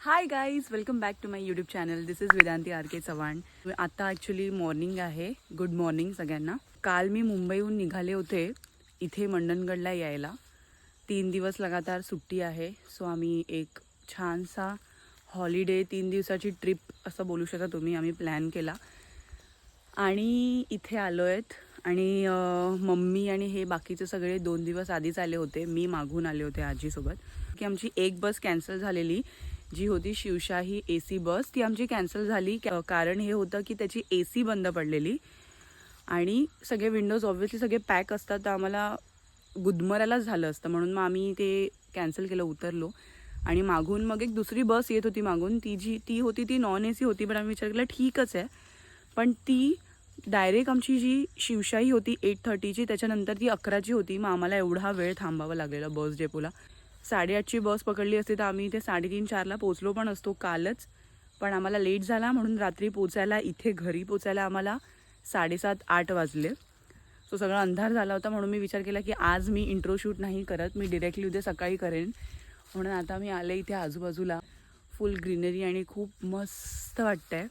High guys, welcome back to my YouTube channel. This is Vedanti R K Chavan. आता actually morning आहे. Good morning सगळ्यांना. काल मी मुंबईहून निघाले होते इथे मंडणगडला यायला. 3 दिवस लगातार सुट्टी आहे. सो आम्ही एक छानसा हॉलिडे 3 दिवसाची ट्रिप असं बोलू शकता तुम्ही आम्ही प्लॅन केला आणि इथे आलो आहेत. आणि मम्मी आणि हे बाकीचे सगळे 2 दिवस आधीच आले होते. मी मागून आले होते आजीसोबत. की आमची एक बस कॅन्सल झालेली जी होती शिवशाही AC बस, ती आमची कॅन्सल झाली. कारण हे होतं की त्याची AC बंद पडलेली आणि सगळे विंडोज ऑब्व्हियसली सगळे पॅक असतात, तर आम्हाला गुदमरायलाच झालं असतं. म्हणून मग आम्ही ते कॅन्सल केलं, उतरलो. आणि मागून मग एक दुसरी बस येत होती मागून, ती होती ती नॉन AC होती. पण आम्ही विचार केला ठीकच आहे, पण ती डायरेक्ट आमची जी शिवशाही होती 8:30ची, त्याच्यानंतर ती 11ची होती. मग आम्हाला एवढा वेळ थांबावं लागलेला बस डेपोला. 8:30ची बस पकडली असती तर आम्ही इथे 3:30-4ला पोचलो पण असतो कालच. पण आम्हाला लेट झाला म्हणून रात्री पोचायला, इथे घरी पोचायला आम्हाला 7:30-8 वाजले. सो सगळा अंधार झाला होता. म्हणून मी विचार केला की आज मी इंट्रो शूट नाही करत, मी डिरेक्टली उद्या सकाळी करेन. म्हणून आता मी आले इथे. आजूबाजूला फुल ग्रीनरी आणि खूप मस्त वाटतंय.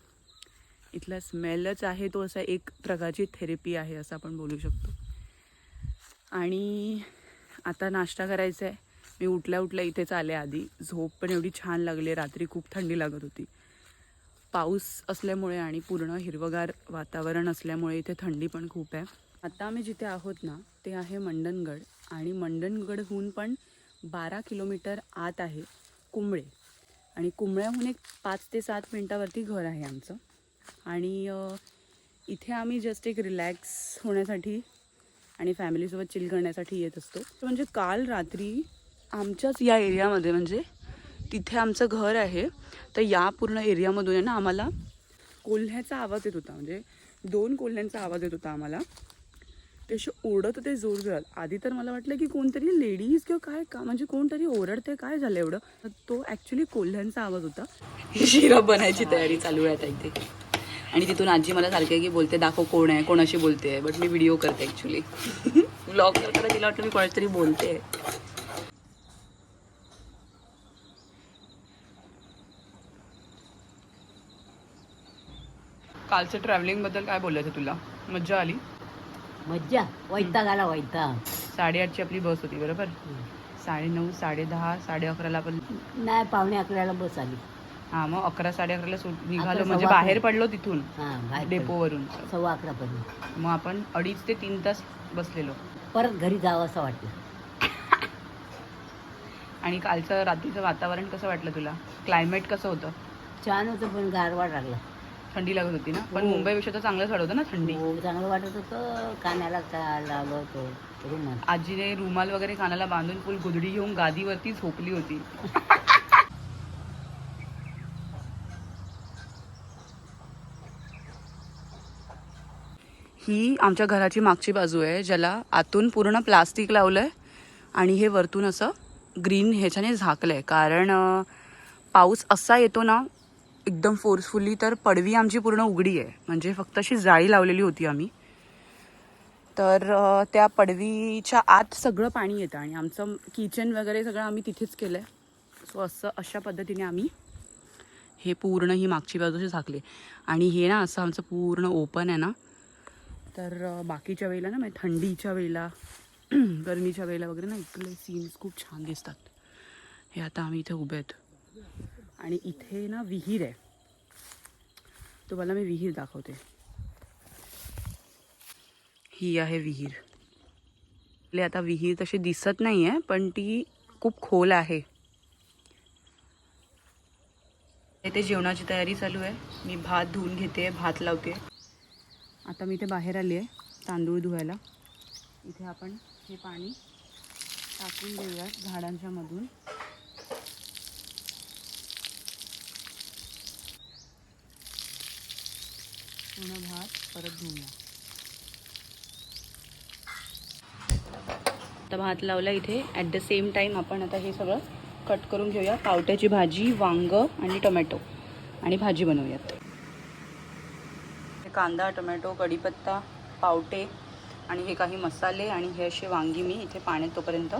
इथला स्मेलच आहे तो असा एक प्रकारची थेरपी आहे असं आपण बोलू शकतो. आणि आता नाश्ता करायचा आहे. मी उठल्या इथेच आले. आधी झोप पण एवढी छान लागली. रात्री खूप थंडी लागत होती. पाऊस असल्यामुळे आणि पूर्ण हिरवगार वातावरण असल्यामुळे इथे थंडी पण खूप आहे. आता आम्ही जिथे आहोत ना ते आहे मंडणगड. आणि मंडणगडहून पण 12 किलोमीटर आत आहे कुंबळे. आणि कुंबळ्याहून एक 5 ते 7 मिनटावरती घर आहे आमचं. आणि इथे आम्ही जस्ट एक रिलॅक्स होण्यासाठी आणि फॅमिलीसोबत चिल करण्यासाठी येत असतो. म्हणजे काल रात्री आमच्याच या एरियामध्ये, म्हणजे तिथे आमचं घर आहे, तर या पूर्ण एरियामधून आहे ना आम्हाला कोल्ह्याचा आवाज येत होता. म्हणजे 2 कोल्ह्यांचा आवाज येत होता आम्हाला. ते असे ओरडत होते जोरजोरात. आधी तर मला वाटलं की कोणतरी लेडीज किंवा काय का म्हणजे कोणतरी ओरडते, काय झालं एवढं. तर तो ॲक्च्युली कोल्ह्यांचा आवाज होता. शिरा बनायची तयारी चालू आहे आता इथे. आणि तिथून आजी मला सारखी की बोलते दाखव कोण आहे, कोणाशी बोलते आहे. बट मी व्हिडिओ करते ॲक्च्युली. व्लॉग करताना तिला वाटलं मी कोणातरी बोलते. कालचं ट्रॅव्हलिंगबद्दल काय बोलायचं तुला? मज्जा आली? मज्जा वैताग आला वैताग. 8:30ची आपली बस होती बरोबर. 9:30, 10:30, 11:30ला पण नाही, 11:45 बस आली. हां, मग 11, 11:30ला निघालो. 11, म्हणजे 11:15 बाहेर पडलो तिथून बाहेर डेपोवरून. 11:15 पर्यंत. मग आपण 2.5 ते 3 तास बसलेलो. परत घरी जावं असं वाटलं. आणि कालचं रात्रीचं वातावरण कसं वाटलं तुला? क्लायमेट कसं होतं? छान होतं पण गारवा लागला. थंडी लागत होती ना. पण हो. मुंबईपेक्षा तर चांगलंच वाटत होतं ना थंडी. हो, चांगलं वाटत होतं. कानाला लावलं होतं रुमाल. आजीने रुमाल वगैरे कानाला बांधून फुल गुदडी घेऊन गादीवरती झोपली होती. ही आमच्या घराची मागची बाजू आहे, ज्याला आतून पूर्ण प्लास्टिक लावलंय आणि हे वरतून असं ग्रीन ह्याच्याने झाकलंय. कारण पाऊस असा येतो ना एकदम फोर्सफुली, तर पडवी आमची पूर्ण उघडी आहे. म्हणजे फक्त अशी जाळी लावलेली होती आम्ही, तर त्या पडवीच्या आत सगळं पाणी येतं. आणि आमचं किचन वगैरे सगळं आम्ही तिथेच केलं आहे. सो अशा पद्धतीने आम्ही हे पूर्ण ही मागची बाजूची झाकली. आणि हे ना असं आमचं पूर्ण ओपन आहे ना, तर बाकीच्या वेळेला ना म्हणजे थंडीच्या वेळेला गरमीच्या वेळेला वगैरे ना इकडले सीन्स खूप छान दिसतात. हे आता आम्ही इथे उभे आहेत. आणि इथे ना विहीर आहे. तुम्हाला मी विहीर दाखवते. ही आहे विहीर. आता विहीर तशी दिसत नाही आहे, पण ती खूप खोल आहे. इथे जेवणाची तयारी चालू आहे. मी भात धुवून घेते, भात लावते. आता मी इथे बाहेर आली आहे तांदूळ धुवायला. इथे आपण हे पाणी टाकून देऊया झाडांच्या मधून. पूर्ण भात परत धुवूया. आता भात लावला इथे. ॲट द सेम टाईम आपण आता हे सगळं कट करून घेऊया. पावट्याची भाजी, वांग आणि टोमॅटो आणि भाजी बनवूयात. कांदा, टोमॅटो, कढीपत्ता, पावटे आणि हे काही मसाले आणि हे असे वांगी मी इथे पाण्यात तोपर्यंत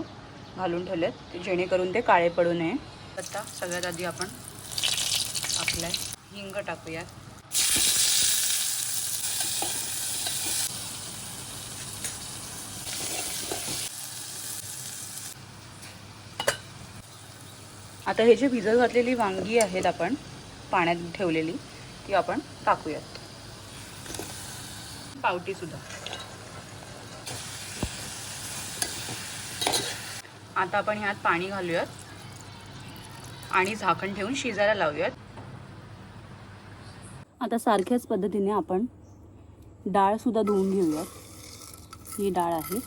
घालून ठेवलेत, जेणेकरून ते काळे पडू नये. आता सगळ्यात आधी आपण टाकलाय. हिंग टाकूयात. आता हे जे भिजत घातलेली वांगी आहेत आपण पाण्यात ठेवलेली ती आपण टाकूयात. पावटी सुद्धा. आता आपण ह्यात पाणी घालूयात आणि झाकण ठेवून शिजायला लावूयात. आता सारख्याच पद्धतीने आपण डाळ सुद्धा धुवून घेऊयात. ही डाळ आहे.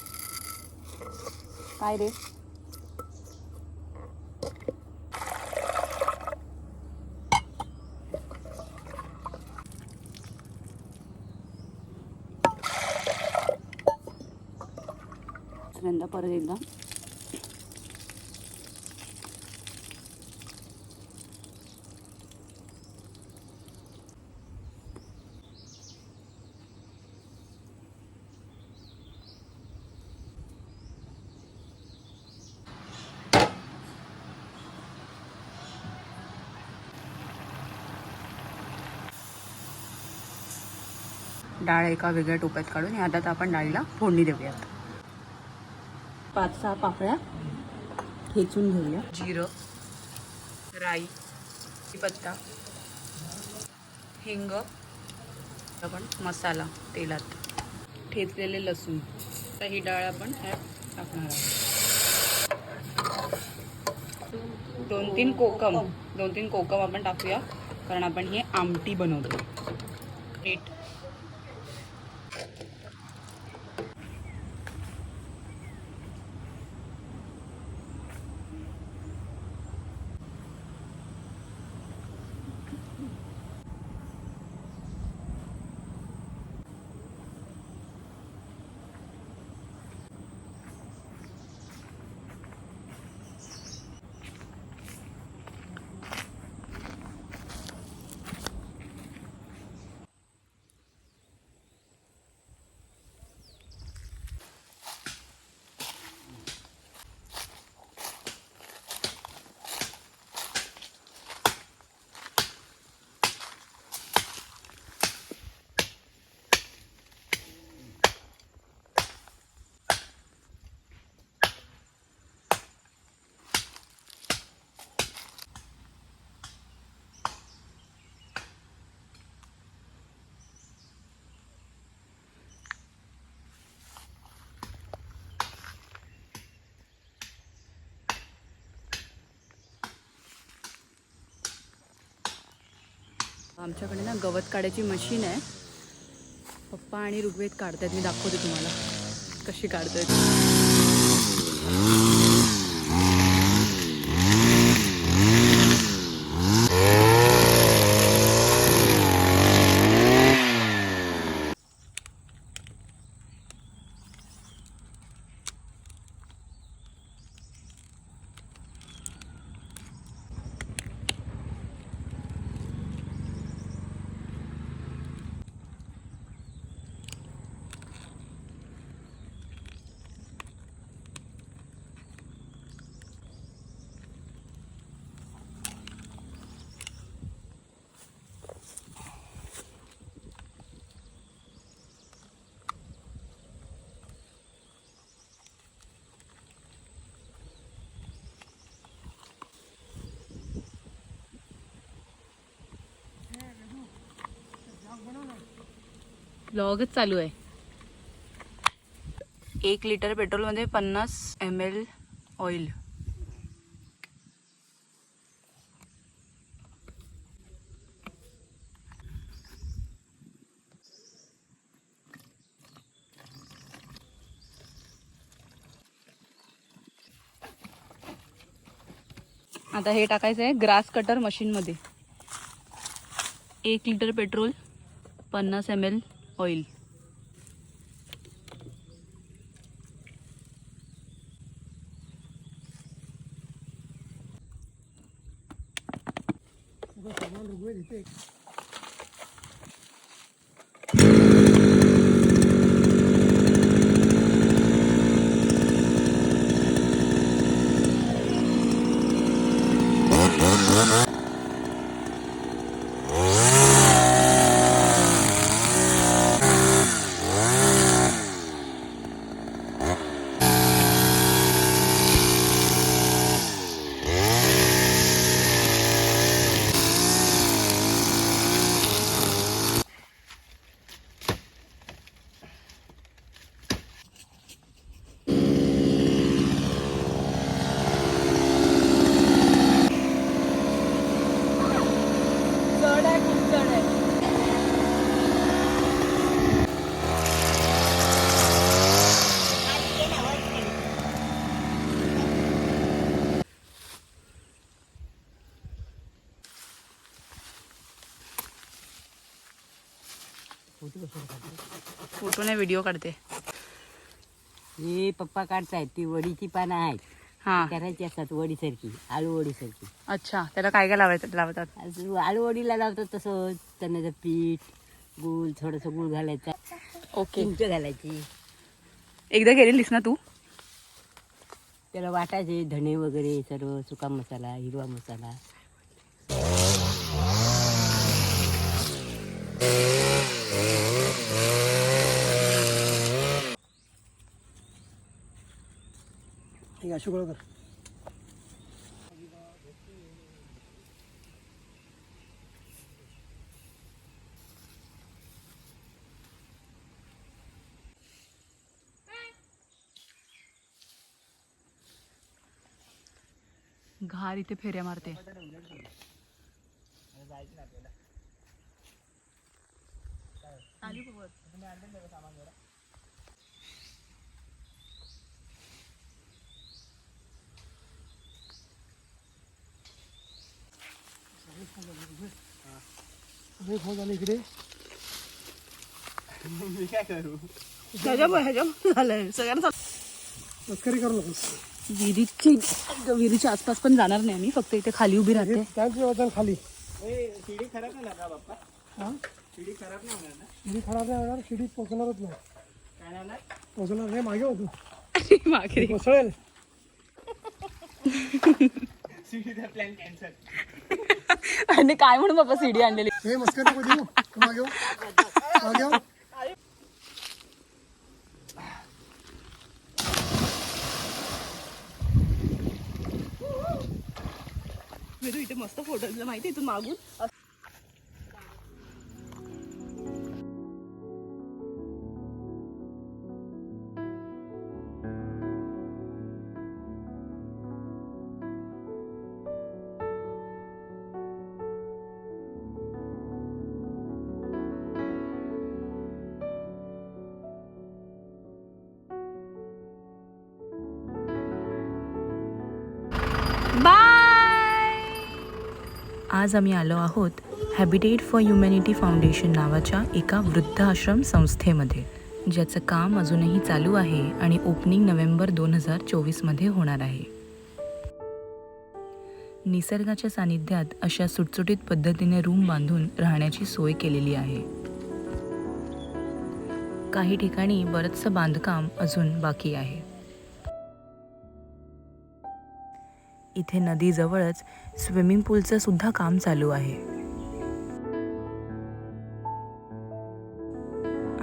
काय रे? परत एकदा डाळ एका वेगळ्या टोपात काढून ह्यात आपण डाळीला फोडणी देऊयात. 5-6 पाकळ्या ठेचून घेऊया. जिरं, राई, पत्ता, हिंग, आपण मसाला तेलात ठेचलेले लसूण. तर ही डाळ आपण ह्यात टाकणार आहोत. 2-3 कोकम आपण टाकूया कारण आपण ही आमटी बनवतो. मीठ, आमच्याकडे ना गवत काढायची मशीन आहे. पप्पा आणि ऋग्वेद काढतात. मी दाखवते तुम्हाला कशी काढतात. व्लॉगच चालू आहे. 1 लिटर पेट्रोलमध्ये 50 ml ऑइल. आता हे टाकायचं आहे ग्रास कटर मशीनमध्ये. 1 litre petrol, 50 ml oil. Photo नाही, व्हिडिओ काढते. हे पप्पा काढतायत, ती वडीची पानं आहेत, हा, करायची असतात वडीसारखी, आळू वडीसारखी. अच्छा. त्याला काय काय लावतात? आळू वडीला लावतात तसं, चण्याचं पीठ, गूळ, थोडंसं गूळ घालायचा, ओके. चिंच घालायची, एकदा गेलेलीस ना तू? त्याला वाटायचे धणे वगैरे सर्व, सुका मसाला, हिरवा मसाला. घार इथे फेऱ्या मारते. इकडे मी काय करू? झालंय सगळ्यांना. मस्करी करू नकोस. विहिरीच्या आसपास पण जाणार नाही आम्ही, फक्त इथे खाली उभी राहते. त्यांचं वजन खाली. शिडी खराब नाही का बाप्पा? हा, शिडी खराब नाही होणार ना? शिडी खराब नाही होणार, शिडी पोचणारच नाही. काय नाही होणार? पोचणार नाही, मागे होतो मागे कोसळेल. शिडीचा प्लॅन कॅन्सल. आणि काय म्हणून बाबा सीडी आणलेली. हे मस्करी नको देऊ, मागे हो. मागे हो. इथे मस्त फोटो माहिती तू मागून. आज आम्ही आलो आहोत हॅबिटेट फॉर ह्युमॅनिटी फाउंडेशन नावाच्या एका वृद्धाश्रम संस्थेमध्ये, ज्याचं काम अजूनही चालू आहे आणि ओपनिंग नोव्हेंबर 2024मध्ये होणार आहे. निसर्गाच्या सानिध्यात अशा सुटसुटीत पद्धतीने रूम बांधून राहण्याची सोय केलेली आहे. काही ठिकाणी बरंचसं बांधकाम अजून बाकी आहे. इथे नदीजवळच स्विमिंग पूलचं सुद्धा काम चालू आहे.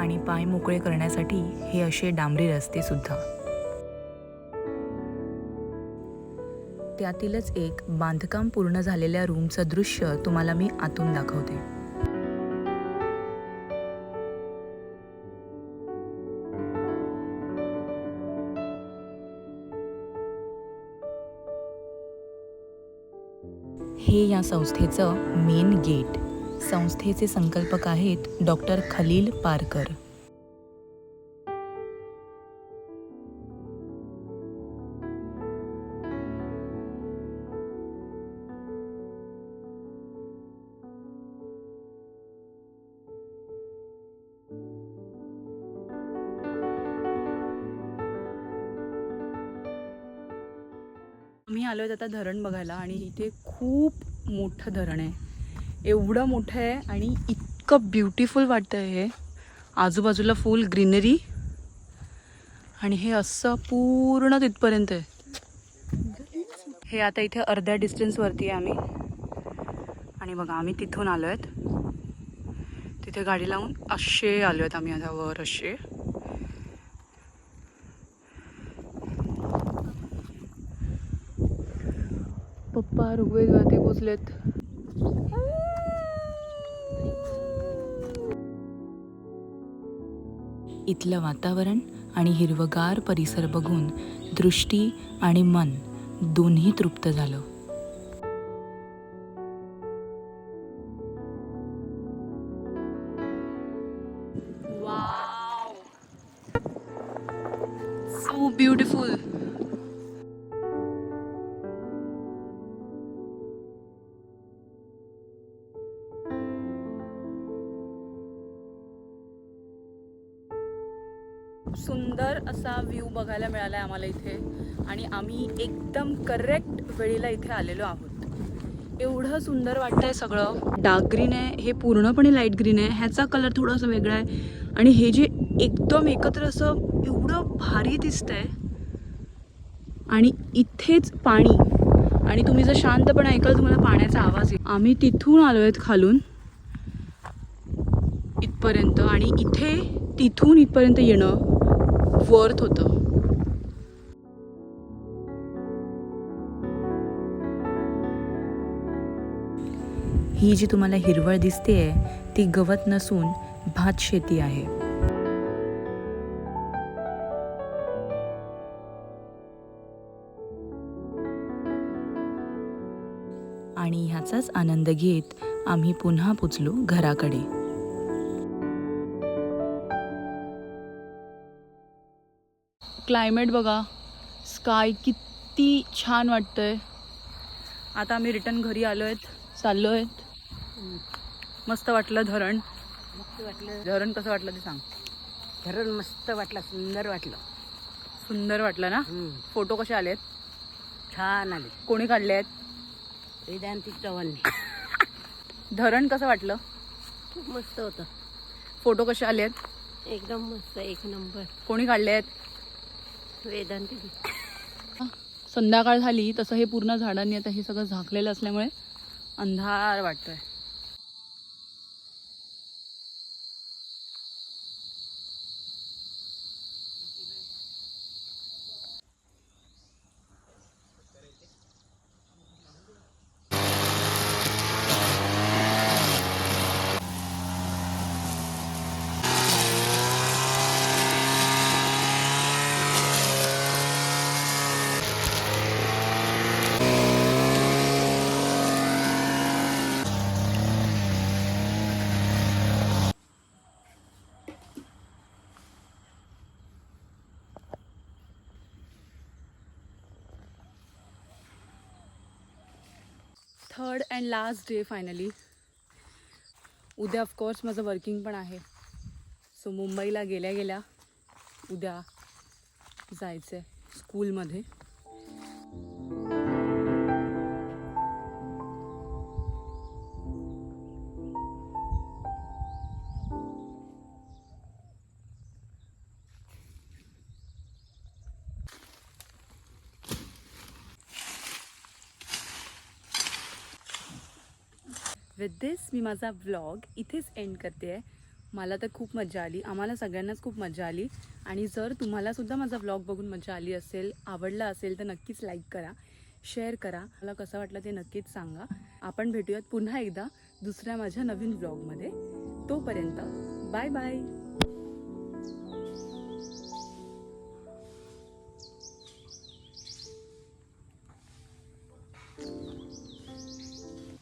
आणि पाय मोकळे करण्यासाठी हे असे डांबरी रस्ते सुद्धा. त्यातीलच एक बांधकाम पूर्ण झालेल्या रूमचं दृश्य तुम्हाला मी आतून दाखवते. हे या संस्थेचं मेन गेट. संस्थेचे संकल्पक आहेत डॉक्टर खलील पारकर. मी आलोय आता धरण बघायला आणि इथे खूप मोठं धरण आहे. एवढं मोठं आहे आणि इतकं ब्युटिफुल वाटतंय. हे आजूबाजूला फुल ग्रीनरी आणि हे असं पूर्ण तिथपर्यंत आहे. हे आता इथे अर्ध्या डिस्टन्सवरती आहे आम्ही. आणि बघा आम्ही तिथून आलो आहेत, तिथे गाडी लावून असे आलो आहेत आम्ही आता वर असे. पप्पा ऋग्वेद वरती पोचलेत. इथलं वातावरण आणि हिरवगार परिसर बघून दृष्टी आणि मन दोन्ही तृप्त झालं. Wow, so beautiful. खूप सुंदर असा व्ह्यू बघायला मिळाला आहे आम्हाला इथे आणि आम्ही एकदम करेक्ट वेळेला इथे आलेलो आहोत. एवढं सुंदर वाटतंय सगळं. डार्क ग्रीन आहे, हे पूर्णपणे लाईट ग्रीन आहे, ह्याचा कलर थोडासा वेगळा आहे आणि हे जे एकदम एकत्र असं एवढं भारी दिसतंय. आणि इथेच पाणी, आणि तुम्ही जर शांतपणे ऐकाल तुम्हाला पाण्याचा आवाज येईल. आम्ही तिथून आलो आहेत खालून इथपर्यंत आणि इथे तिथून इथपर्यंत येणं वर्थ होतं. ही जी तुम्हाला हिरवळ दिसते ती गवत नसून भात शेती आहे. आणि ह्याचाच आनंद घेत आम्ही पुन्हा पोचलो घराकडे. क्लायमेट बघा, स्काय किती छान वाटतंय. आता आम्ही रिटर्न घरी आलो आहेत, चाललो आहेत. मस्त वाटलं धरण. मस्त वाटलं. धरण कसं वाटलं ते सांग. धरण मस्त वाटलं, सुंदर वाटलं. सुंदर वाटलं ना. फोटो कसे आलेत? छान आले. कोणी काढले आहेत? वेदांती चव्हाण. धरण कसं वाटलं? खूप मस्त होतं. फोटो कसे आले आहेत? एकदम मस्त, एक नंबर. कोणी काढले आहेत? वेदांती. संध्याकाळ झाली तसं हे पूर्ण झाडांनी आता हे सगळं झाकलेलं असल्यामुळे अंधार वाटतोय. Third and last day finally. उद्या ऑफकोर्स माझं वर्किंग पण आहे. सो मुंबईला गेल्या गेल्या उद्या जायचं आहे स्कूलमध्ये. विथ दिस मी माझा व्लॉग इथेच एंड करते आहे. मला तर खूप मजा आली, आम्हाला सगळ्यांनाच खूप मजा आली. आणि जर तुम्हालासुद्धा माझा व्लॉग बघून मजा आली असेल, आवडला असेल तर नक्कीच लाईक करा, शेअर करा. मला कसं वाटलं ते नक्कीच सांगा. आपण भेटूयात पुन्हा एकदा दुसऱ्या माझ्या नवीन व्लॉगमध्ये. तोपर्यंत बाय बाय.